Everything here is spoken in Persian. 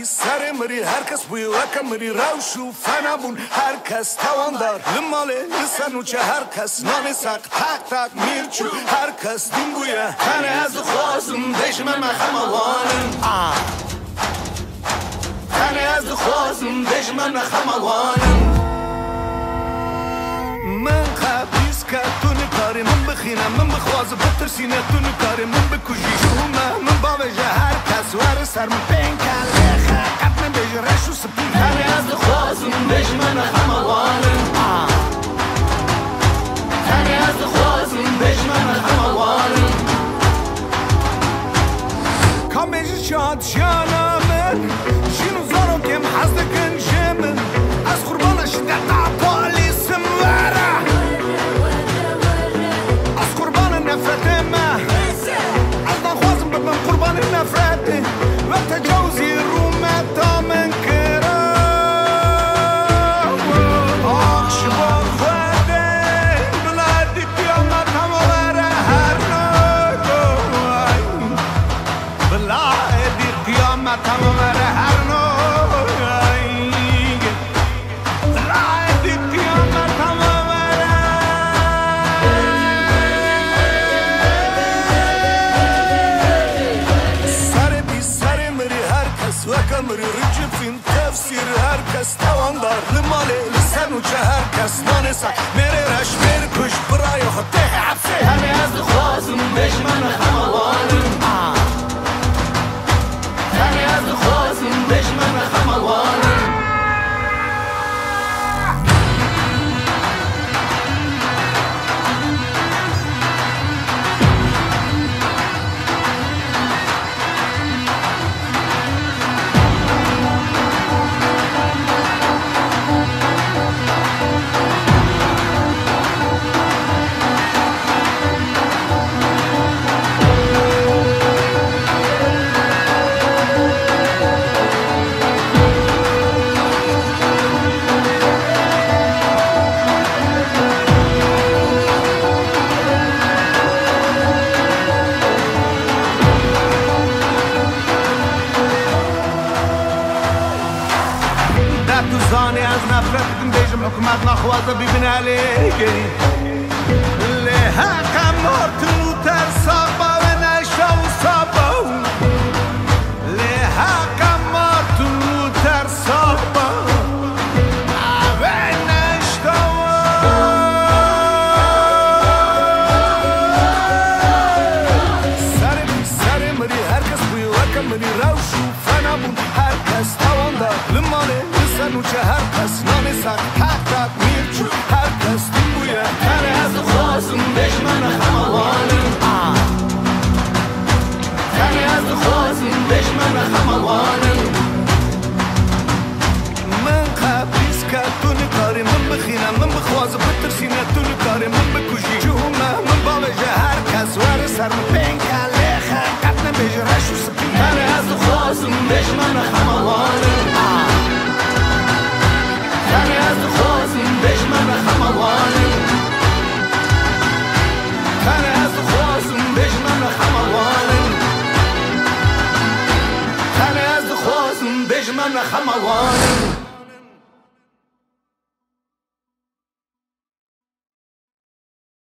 پی سر مری هر کس بوی وکم مری روشو فنبون هر کس تواندار لماله لسنو چه هر کس نان سق تق تق میرچو هر کس دین بویه تنه از خوازم دشمن مخموانم تنه از خوازم دشمن مخموانم من خبیز که تو نکاری من بخینم من بخوازم بترسینه تو نکاری من بکشی شومه من با وجه هر کس وار سر من پین کله خاقت من بجه رشو سپین تنه از خوازم دشمن مخموانم تنه از خوازم دشمن مخموانم کام بجه شاد جانمن شینو زارو کم حزدکن جمن از قربان شدت عطالی سمواره از قربان نفرت ما از نخوازم ببن قربان نفرت و تجاوزی رومتا من کرا آخ شبا خوده بلادی قیامت همواره هر نوگوی بلادی قیامت همواره هر نوگوی بلادی قیامت همواره سر بی سر مری هر کس وکم مری رجفین تفسیر هر کس تواندار لماله لسنو چه هر کس نانسا میره رش میر کش برای خود ته حبسه همه از خوازم دشمن خموانم همه از خوازم دشمن خموانم زاني از نفرت بيجم حكومات نخوازة بيبن عليك لها كمرت نوتر صابة ونشا وصابة لها كمرت نوتر صابة ونشتا سر بي سر مري هركس بوي وكم مري روشو فنبون هركس تواندار لمالي لسنو چه هر کس نانسا تق تق میرچو هر کس دین بویه تنه از خوازم دشمن خموانم تنه از خوازم دشمن خموانم من خبیز که تو نکاری من بخینم من بخوازم بترسینه تو نکاری من بکشی جومه من با وجه هر کس وار سر من پین کله خاقت نبیجه رشو سپین تنه از خوازم دشمن خموانم تنه از خوازم دشمن خموانم تنه از خوازم دشمن خموانم تنه از خوازم دشمن خموانم